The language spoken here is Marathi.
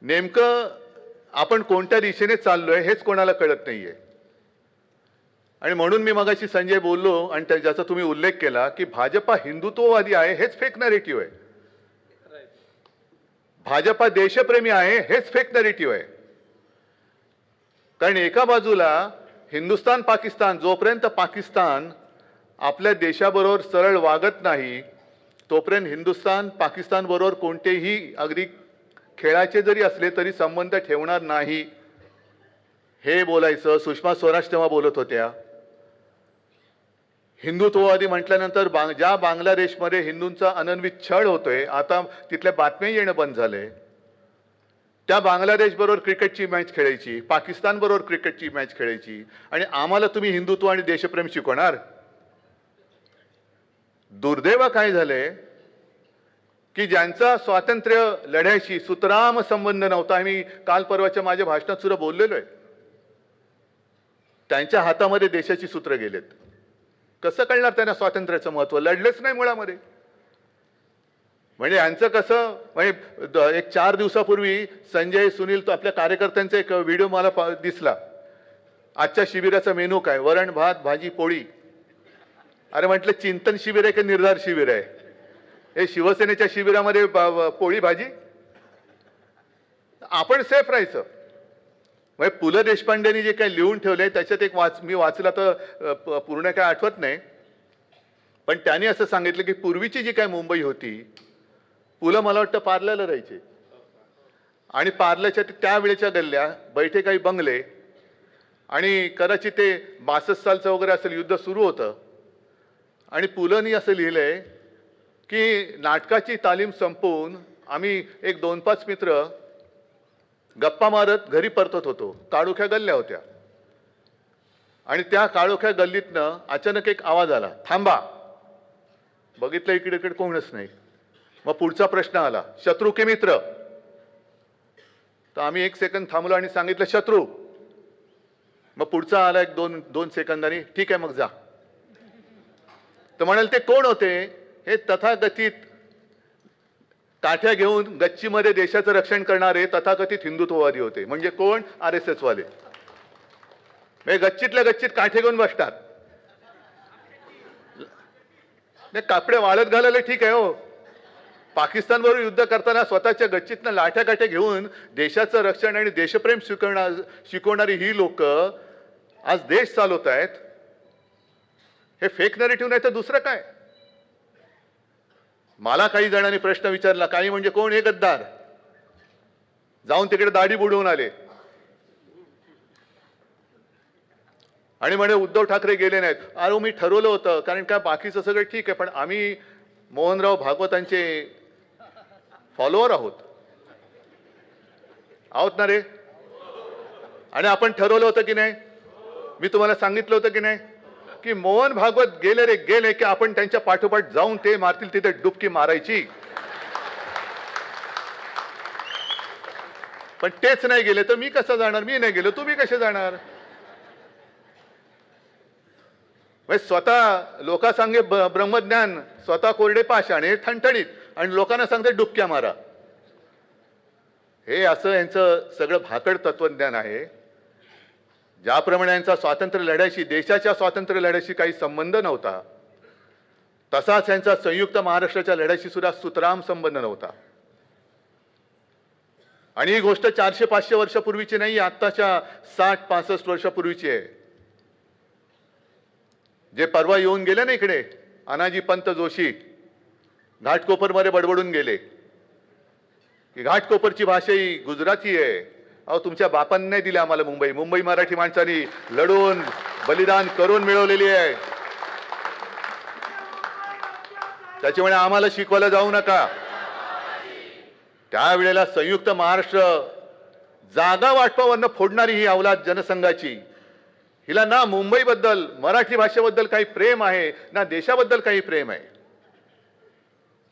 नेमकं आपण कोणत्या दिशेने चाललोय हेच कोणाला कळत नाहीये. आणि म्हणून मी मगाशी संजय बोललो आणि ज्याचा तुम्ही उल्लेख केला की भाजपा हिंदुत्ववादी आहे हेच फेक नरेटिव्ह आहे. भाजपा देशप्रेमी आहे हेच फेक नरेटिव्ह आहे. कारण एका बाजूला हिंदुस्थान पाकिस्तान, जोपर्यंत पाकिस्तान आपल्या देशाबरोबर सरळ वागत नाही तोपर्यंत हिंदुस्थान पाकिस्तान बरोबर कोणतेही अगदी खेळाचे जरी असले तरी संबंध ठेवणार नाही हे बोलायचं. सुषमा स्वराज तेव्हा बोलत होत्या. हिंदुत्ववादी म्हटल्यानंतर ज्या बांगलादेशमध्ये हिंदूंचा अनन्वित छळ होतोय, आता तिथल्या बातम्या येणं बंद झालंय. त्या बांगलादेश बरोबर क्रिकेटची मॅच खेळायची, पाकिस्तान बरोबर क्रिकेटची मॅच खेळायची आणि आम्हाला तुम्ही हिंदुत्व आणि देशप्रेम शिकवणार. दुर्दैव काय झालंय की ज्यांचा स्वातंत्र्य लढ्याशी सुतराम संबंध नव्हता, मी काल परवाच्या माझ्या भाषणात सुद्धा बोललेलो आहे, त्यांच्या हातामध्ये देशाची सूत्र गेलेत. कसं कळणार त्यांना स्वातंत्र्याचं महत्व? लढलेच नाही मुळामध्ये. म्हणजे यांचं कसं, म्हणजे एक 4 दिवसापूर्वी संजय सुनील तो आपल्या कार्यकर्त्यांचा एक व्हिडिओ मला दिसला. आजच्या शिबिराचा मेनू काय? वरण भात भाजी पोळी. अरे म्हटलं चिंतन शिबिर आहे की निर्धार शिबिर आहे? हे शिवसेनेच्या शिबिरामध्ये पोळी भाजी. आपण सेफ राहायचं. म्हणजे पु ल देशपांडेंनी जे काही लिहून ठेवले त्याच्यात एक मी वाचला तर पूर्ण काय आठवत नाही, पण त्यांनी असं सांगितलं की पूर्वीची जी काय मुंबई होती, पु ल मला वाटतं पार्ल्याला राहायचे आणि पार्ल्याच्या त्यावेळेच्या गल्ल्या बैठे काही बंगले आणि कदाचित ते 62 सालचं वगैरे असेल युद्ध सुरू होतं आणि पुलंनी असं लिहिलंय की नाटकाची तालीम संपवून आम्ही एक 2-5 मित्र गप्पा मारत घरी परतत होतो. काळोख्या गल्ल्या होत्या आणि त्या काळोख्या गल्लीतनं अचानक एक आवाज आला, थांबा. बघितलं इकडे इकडे कोणच नाही. मग पुढचा प्रश्न आला, शत्रू की मित्र? तर आम्ही 1 सेकंद थांबलो आणि सांगितलं शत्रू. मग पुढचा आला एक 2 सेकंदांनी, ठीक आहे मग जा. तर म्हणाल ते कोण होते? हे तथाकथित काठ्या घेऊन गच्चीमध्ये देशाचं रक्षण करणारे तथाकथित हिंदुत्ववादी होते. म्हणजे कोण? RSS वाले. म्हणजे गच्चीतल्या गच्चीत काठे घेऊन बसतात. कापडे वाळत घालायला ठीक आहे हो. पाकिस्तान बरोबर युद्ध करताना स्वतःच्या गच्चीतनं लाठ्या काठ्या घेऊन देशाचं रक्षण आणि देशप्रेम शिकवणारी ही लोक आज देश चालवत आहेत. हे फेक नरेटिव्ह नाही तर दुसरं काय? मला काही जणांनी प्रश्न विचारला, काही म्हणजे कोण? हे गद्दार जाऊन तिकडे दाढी बुडवून आले आणि म्हणे उद्धव ठाकरे गेले नाहीत. अरे मी ठरवलं होतं, कारण काय बाकीचं सगळं ठीक आहे पण आम्ही मोहनराव भागवतांचे फॉलोअर आहोत ना रे. आणि आपण ठरवलं होतं की नाही? मी तुम्हाला सांगितलं होतं की नाही की मोहन भागवत गेले रे गेले की आपण त्यांच्या पाठोपाठ जाऊन ते मारतील तिथे डुबकी मारायची. पण तेच नाही गेले तर मी कसं जाणार? मी नाही गेलो, तुम्ही कसे जाणार? स्वतः लोका सांगे ब्रह्मज्ञान, स्वतः कोरडे पाषाण, हे ठणठणीत, आणि लोकांना सांगते डुबक्या मारा. हे असं यांचं सगळं भाकड तत्वज्ञान आहे. ज्याप्रमाणे यांचा स्वातंत्र्य लढ्याशी, देशाच्या स्वातंत्र्य लढ्याशी काही संबंध नव्हता, तसाच यांचा संयुक्त महाराष्ट्राच्या लढ्याशी सुद्धा सुतराम संबंध नव्हता. आणि ही गोष्ट 400-500 वर्षापूर्वीची नाही, आत्ताच्या 60-65 वर्षापूर्वीची आहे. जे परवा येऊन गेले ना इकडे, अनाजी पंत जोशी घाटकोपरमध्ये बडबडून गेले की घाटकोपरची भाषा ही गुजराती आहे. अहो तुमच्या बापांनी नाही दिली आम्हाला मुंबई. मुंबई मराठी माणसांनी लढून बलिदान करून मिळवलेली आहे. त्याच्यामुळे आम्हाला शिकवायला जाऊ नका. त्यावेळेला संयुक्त महाराष्ट्र जागा वाटपावरनं फोडणारी ही अवलाद जनसंघाची, हिला ना मुंबईबद्दल, मराठी भाषेबद्दल काही प्रेम आहे ना देशाबद्दल काही प्रेम आहे.